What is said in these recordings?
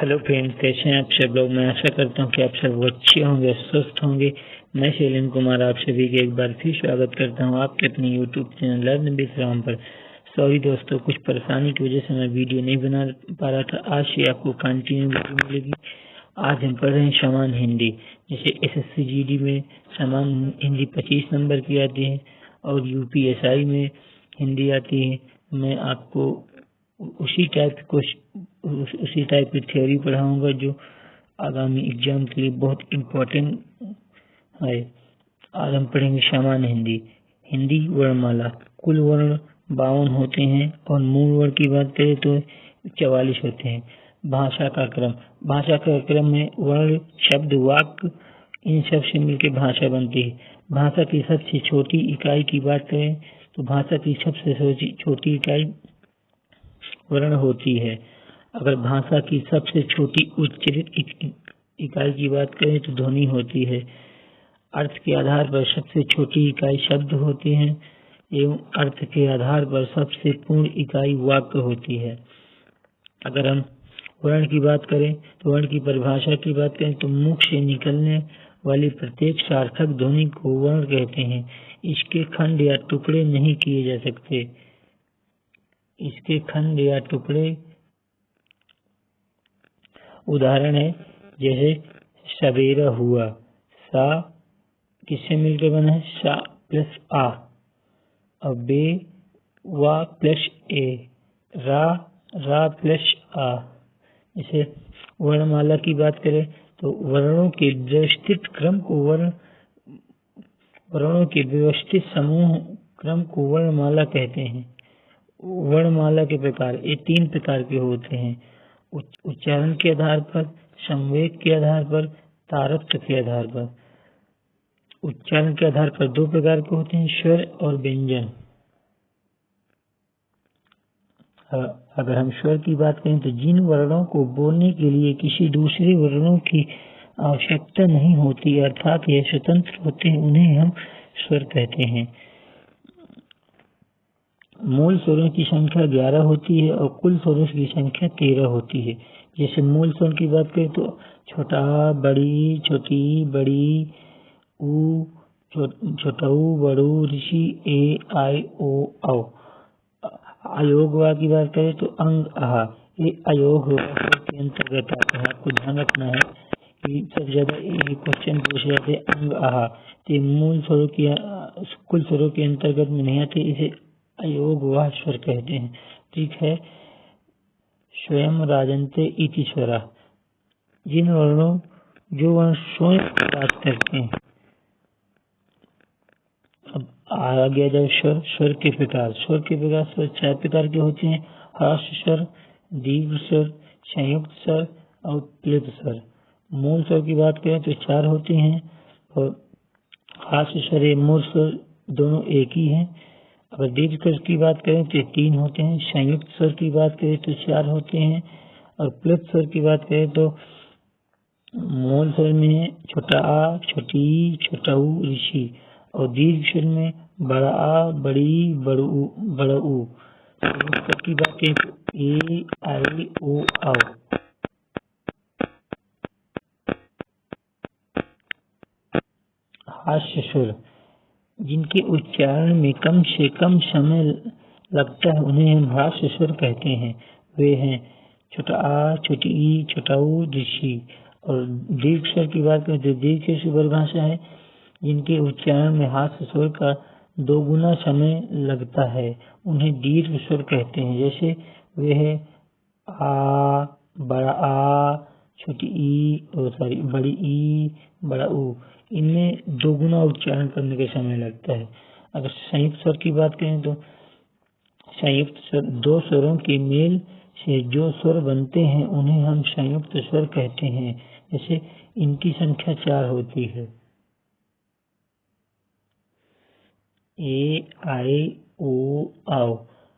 Hello friends, कैसे हैं आप सब लोग। मैं आशा करता हूं कि आप सब अच्छे होंगे, स्वस्थ होंगे। मैं शैलेंद्र कुमार आप सभी के एक बार फिर स्वागत करता हूं आपके अपने YouTube channel learn with Ram पर। सॉरी दोस्तों, कुछ परेशानी की वजह से मैं वीडियो नहीं बना पा रहा था। आज से आपको कंटिन्यू वीडियो मिलेगी। आज हम पढ़ रहे हैं समान हिंदी। जैसे SSC GD में समान हिंदी 25 नंबर की आती है और UPSI में हिंदी आती है। मैं आपको उसी टाइप की थ्योरी पढ़ाऊंगा जो आगामी एग्जाम के लिए बहुत इम्पोर्टेंट है। आज हम पढ़ेंगे सामान्य हिंदी। हिंदी वर्णमाला। कुल वर्ण 52 होते हैं और मूल वर्ण की बात करें तो 44 होते हैं। भाषा का क्रम। भाषा का क्रम में वर्ण, शब्द, वाक्य इन सब से मिलकर भाषा बनती है। भाषा की सबसे छोटी इकाई की बात करें तो भाषा की सबसे छोटी इकाई वर्ण होती है। अगर भाषा की सबसे छोटी उच्चरित इकाई की बात करें तो ध्वनि होती है। अर्थ के आधार पर सबसे छोटी इकाई शब्द होती है एवं अर्थ के आधार पर सबसे पूर्ण इकाई वाक्य होती है। अगर हम वर्ण की बात करें तो वर्ण की परिभाषा की बात करें तो मुख से निकलने वाली प्रत्येक सार्थक ध्वनि को वर्ण कहते हैं। इसके खंड या टुकड़े नहीं किए जा सकते। इसके खंड या टुकड़े उदाहरण है जैसे सवेरा हुआ। सा किससे मिलकर बना है? सा प्लस आ। और बे वा प्लस ए। रा प्लस आ। जैसे वर्णमाला की बात करें तो वर्णों के व्यवस्थित क्रम को वर्णों के व्यवस्थित समूह क्रम को वर्णमाला कहते हैं। वर्णमाला के प्रकार ये 3 प्रकार के होते हैं। उच्चारण के आधार पर, संवेग के आधार पर, तारतम्य के आधार पर। उच्चारण के आधार पर 2 प्रकार के होते हैं, स्वर और व्यंजन। अगर हम स्वर की बात करें तो जिन वर्णों को बोलने के लिए किसी दूसरे वर्णों की आवश्यकता नहीं होती अर्थात ये स्वतंत्र होते हैं, उन्हें हम स्वर कहते हैं। मूल स्वरों की संख्या 11 होती है और कुल स्वरों की संख्या 13 होती है। जैसे मूल स्वर की बात करें तो छोटा, बड़ी, छोटी, बड़ी, ऊ, छोटाऊ, बड़ू, ऋषि, ए, आई, ओ, औ। अयोग वा की बात करें तो अंग, आहा। ये अयोग के अंतर्गत आता है। आपको ध्यान रखना है कि सबसे ज्यादा ये क्वेश्चन पूछे जाते हैं अंग, आहा। तो मूल स्वरों की कुल स्वरों के अंतर्गत में नहीं आते, इसे अयोग व स्वर कहते हैं। ठीक है। स्वयं राजन्ते इति स्वरा। जिन वर्णों जो वर्ण स्वयं बात करते हैं। अब आ गया जब स्वर के प्रकार। स्वर के प्रकार 4 प्रकार के होते हैं। ह्रस्व स्वर, दीर्घ स्वर, संयुक्त स्वर और प्लुत स्वर। मूल स्वर की बात करें तो 4 होते हैं और ह्रस्व स्वर या मूल स्वर दोनों एक ही हैं। अगर दीर्घ स्वर की बात करें तो 3 होते हैं। संयुक्त स्वर की बात करें तो 4 होते हैं और प्लुत स्वर की बात करें तो मूल स्वर में छोटा आ, छोटी, छोटा ऊ, ऋषि और दीर्घ स्वर में बड़ा आ, बड़ी, बड़ू, बड़ा ऊ। स्वर की बात करें तो ए, आई, ओ, औ। हास्य स्वर जिनके उच्चारण में कम से कम समय लगता है उन्हें हम हास्य स्वर कहते हैं। वे हैं छोटा आ, छोटी ई, छोटा ऊ, ऋषि। और दीर्घ स्वर की बात करें तो दीर्घ स्वर की परिभाषा है जिनके उच्चारण में हास्य स्वर का 2 गुना समय लगता है, उन्हें दीर्घ स्वर कहते हैं। जैसे वे है आ, बड़ा आ, छोटी ई, बड़ी ई, बड़ा ऊ। इनमें 2 गुना उच्चारण करने का समय लगता है। अगर संयुक्त स्वर की बात करें तो संयुक्त स्वर 2 स्वरों के मेल से जो स्वर बनते हैं उन्हें हम संयुक्त स्वर कहते हैं। जैसे इनकी संख्या 4 होती है। ए, आई, ओ, औ।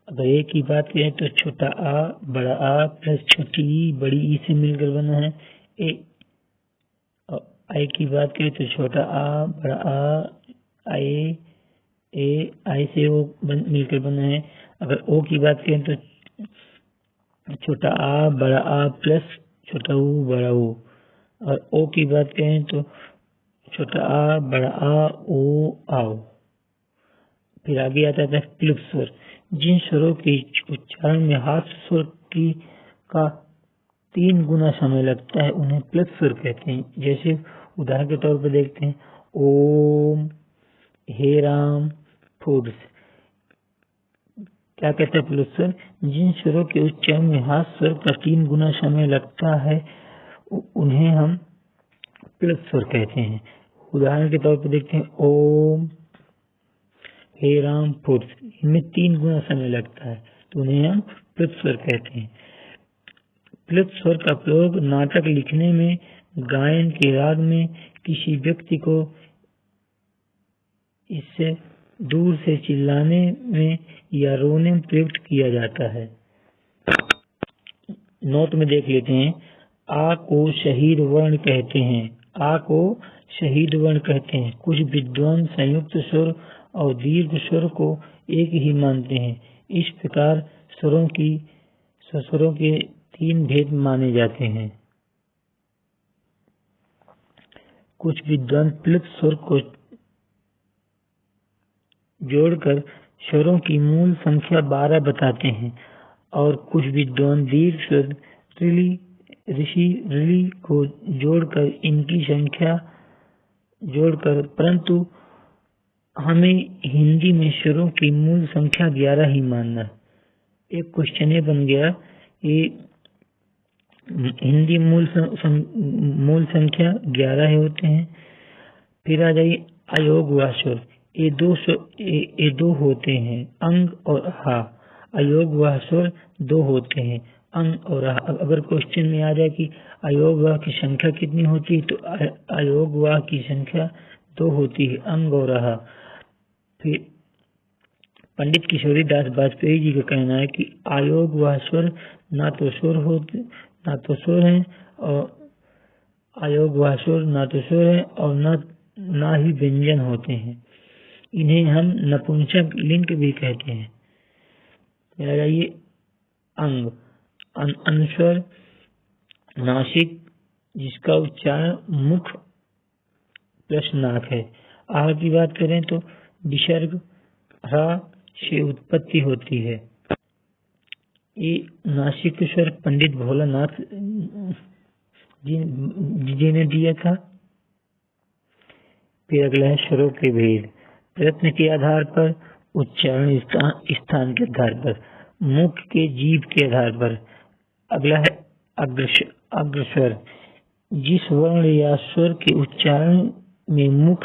अगर ए की बात करें तो छोटा आ, बड़ा आ प्लस छोटी ई, बड़ी ई से मिलकर बना है ए। और आई की बात करें तो छोटा आ, बड़ा आ, आई, ए, आई से ओ मिलकर बना है। अगर ओ की बात करें तो छोटा आ, बड़ा आ प्लस छोटा ऊ बड़ा ऊ। और ओ की बात करें तो छोटा आ बड़ा आ ओ आओ। फिर आगे आता है क्लिप स्वर। जिन स्वरों के उच्चारण में हाथ स्वर की का 3 गुना समय लगता है उन्हें प्लस स्वर कहते हैं। जैसे उदाहरण के तौर पर देखते हैं ओम, हे राम, फूड्स। क्या कहते हैं प्लस स्वर? जिन स्वरों के उच्चारण में हाथ स्वर का 3 गुना समय लगता है उन्हें हम प्लस स्वर कहते हैं। उदाहरण के तौर पर देखते हैं ओम, हे राम, फूड्स। इनमें 3 गुना समय लगता है तो उन्हें हम प्लस स्वर कहते हैं। प्लस स्वर का प्रयोग नाटक लिखने में, गायन के राग में, किसी व्यक्ति को इससे दूर से चिल्लाने में या रोने में प्रयुक्त किया जाता है। नोट में देख लेते हैं। आ को शहीद वर्ण कहते हैं। आ को शहीद वर्ण कहते हैं। कुछ विद्वान संयुक्त स्वर और दीर्घ स्वर को एक ही मानते हैं। इस प्रकार स्वरों के 3 भेद माने जाते हैं। कुछ विद्वान प्लस स्वर को जोड़कर स्वरों की मूल संख्या 12 बताते हैं और कुछ विद्वान दीर्घ स्वर ऋषि को जोड़कर इनकी संख्या परंतु हमें हिंदी में स्वरों की मूल संख्या 11 ही मानना है। एक क्वेश्चन ये बन गया कि हिंदी मूल संख्या 11 ही होते हैं। फिर आ जाइए अयोगवाह स्वर। ये दो होते हैं, अंग और हा। अयोगवाह स्वर 2 होते हैं, अंग और हा। अगर क्वेश्चन में आ जाए कि अयोगवाह की संख्या कितनी होती है तो अयोगवाह की संख्या 2 होती है, अंग और हा। फिर पंडित किशोरी दास वाजपेयी जी का कहना है कि अयोगवाह स्वर ना तो स्वर है और अयोगवाह स्वर ना तो स्वर है और ना ही व्यंजन होते हैं। इन्हें हम नपुंसक लिंग भी कहते हैं। ये अंग अनुस्वर नासिक जिसका उच्चारण मुख प्लस नाक है। आह की बात करें तो विसर्ग हा से उत्पत्ति होती है। ये नासिक स्वर पंडित भोलानाथ जी ने दिया था। फिर अगला है स्वरों के भेद। प्रयत्न के आधार पर, उच्चारण स्थान के आधार पर, मुख के जीभ के आधार पर। अगला है अग्रस्वर। जिस वर्ण या स्वर के उच्चारण में मुख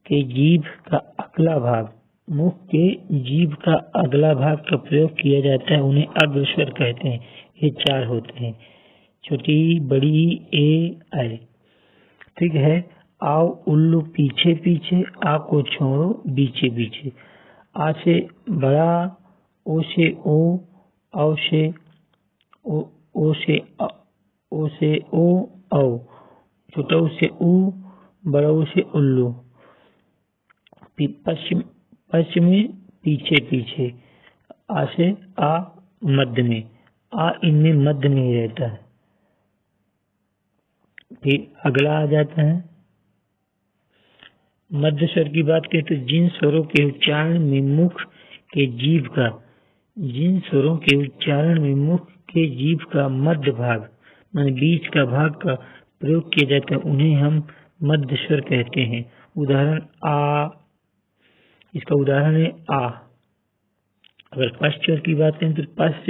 के जीभ का अगला भाग का प्रयोग किया जाता है उन्हें अग्रस्वर कहते हैं। ये 4 होते हैं, छोटी, बड़ी, ए, ऐ। ठीक है। आओ उल्लू पीछे पीछे, आ को छोड़ो बीचे बीचे। आ से बड़ा, ओ से ओ, औ से ओ, ओ से ओ, औ। छोटा ऊ से ऊ, बड़ा ऊ से उल्लू। पश्चिम में पीछे पीछे। आ से आ मध्य में। आ इनमें मध्य में ही रहता है। फिर अगला आ जाता है मध्य स्वर की बात करें तो जिन स्वरों के उच्चारण में मुख के जीभ का मध्य भाग माने बीच का भाग का प्रयोग किया जाता है उन्हें हम मध्य स्वर कहते हैं। उदाहरण आ, इसका उदाहरण है आ। अगर पश्च स्वर की बात करें तो पश्च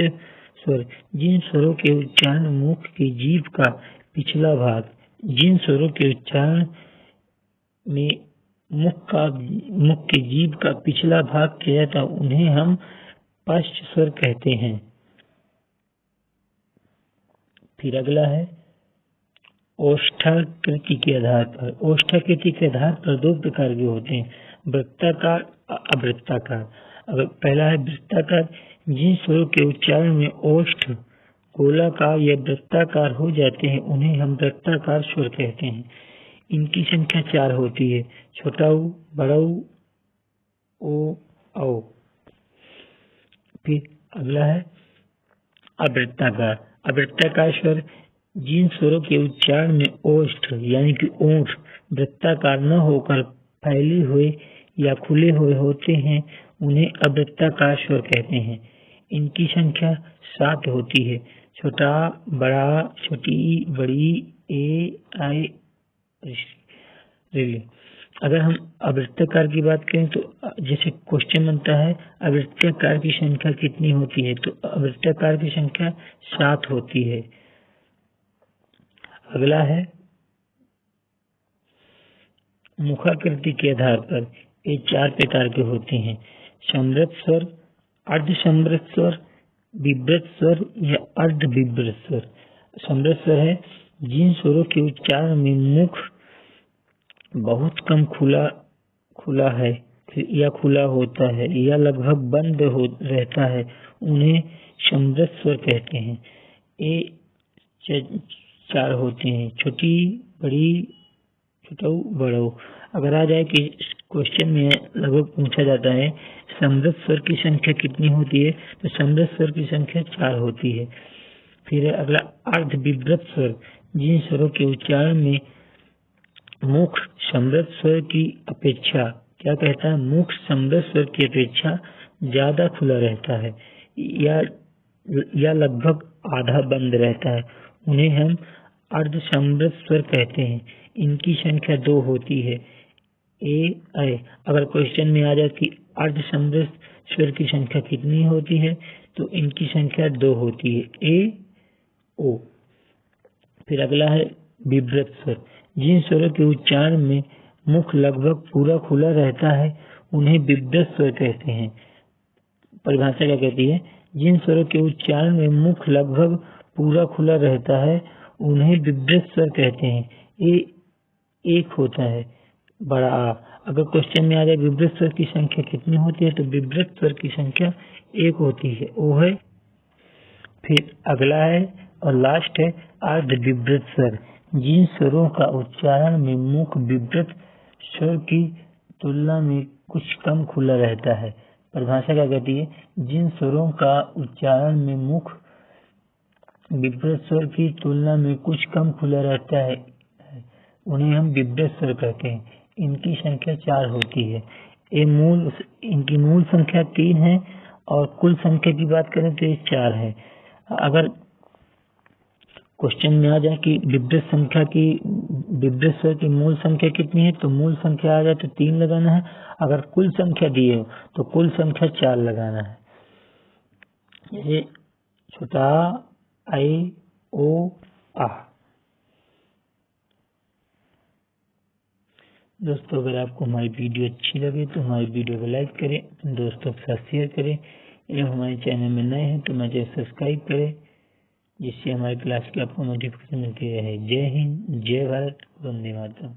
स्वर। जिन स्वरों के उच्चारण मुख के जीभ का पिछला भाग, जिन स्वरों के उच्चारण में मुख के जीभ का पिछला भाग किया जाता उन्हें हम पश्च स्वर कहते हैं। फिर अगला है ओष्ठाकृति के आधार पर। ओष्ठाकृति के आधार पर 2 प्रकार के होते हैं, वृत्ताकार, अवृत्ताकार। अगर पहला है वृत्ताकार। जिन स्वरों के उच्चारण में ओष्ठ गोलाकार या वृत्ताकार हो जाते हैं उन्हें हम वृत्ताकार स्वर कहते हैं। इनकी संख्या 4 होती है, छोटा ऊ, बड़ा ऊ, ओ, औ। फिर अगला है अवृत्ताकार। अवृत्ताकार स्वर जिन स्वरों के उच्चारण में ओष्ठ यानी कि ओंठ वृत्ताकार न होकर फैले हुए या खुले हुए होते हैं उन्हें अवृत्ताकार स्वर कहते हैं। इनकी संख्या 7 होती है। छोटा, बड़ा, छोटी, बड़ी, ए, आई, रिली। अगर हम अवृत्ताकार की बात करें तो जैसे क्वेश्चन बनता है अवृत्ताकार की संख्या कितनी होती है, तो अवृत्ताकार की संख्या 7 होती है। अगला है मुखाकृति के आधार पर ये 4 प्रकार के होते हैं: समृत स्वर, अर्ध समृत स्वर, विव्रत स्वर या अर्ध विव्रत स्वर। समृत स्वर है जिन स्वरों के उच्चारण में मुख बहुत कम खुला है या खुला होता है या लगभग बंद रहता है उन्हें समृत स्वर कहते हैं। ये 4 होते हैं: छोटी, बड़ी, छोटऊ, बड़ऊ। अगर आ जाए कि क्वेश्चन में लगभग पूछा जाता है समृत स्वर की संख्या कितनी होती है, तो समृत स्वर की संख्या 4 होती है। फिर अगला अर्ध विव्रत स्वर, जिन स्वरों के उच्चारण में मुख समृत स्वर की अपेक्षा क्या कहता है, मुख समृत स्वर की अपेक्षा ज्यादा खुला रहता है या लगभग आधा बंद रहता है, उन्हें हम अर्ध समृत स्वर कहते हैं। इनकी संख्या 2 होती है। ए, आई। अगर क्वेश्चन में आ जाए कि अर्ध समृत स्वर की संख्या कितनी होती है, तो इनकी संख्या 2 होती है। ए, ओ। फिर अगला है विव्रत स्वर, जिन स्वरों के उच्चारण में मुख लगभग पूरा खुला रहता है उन्हें विव्रत स्वर कहते हैं। परिभाषा क्या कहती है, जिन स्वरों के उच्चारण में मुख लगभग पूरा खुला रहता है उन्हें विव्रत स्वर कहते हैं। ये एक होता है, बड़ा आ। अगर क्वेश्चन में आ जाए विव्रत स्वर की संख्या कितनी होती है, तो विव्रत स्वर की संख्या 1 होती है, वो है। फिर अगला है और लास्ट है अर्ध विव्रत स्वर, जिन स्वरों का उच्चारण में मुख विव्रत स्वर की तुलना में कुछ कम खुला रहता है। परिभाषा क्या कहती है, जिन स्वरों का उच्चारण में मुख विव्रत स्वर की तुलना में कुछ कम खुला रहता है उन्हें हम विव्रत स्वर कहते हैं। इनकी संख्या 4 होती है। इनकी मूल संख्या 3 है और कुल संख्या की बात करें तो ये 4 है। अगर क्वेश्चन में आ जाए कि विव्रत स्वर की मूल संख्या कितनी है, तो मूल संख्या आ जाए तो 3 लगाना है। अगर कुल संख्या दी हो तो कुल संख्या 4 लगाना है। जैसे छोटा, आई, ओ, आ। दोस्तों अगर आपको हमारी वीडियो अच्छी लगे तो हमारी वीडियो को लाइक करें, दोस्तों के साथ शेयर करें। यदि हमारे चैनल में नए हैं तो हमारे चैनल सब्सक्राइब करें, जिससे हमारी क्लास की आपको नोटिफिकेशन मिलती रहे। जय हिंद, जय भारत, वंदे मातरम।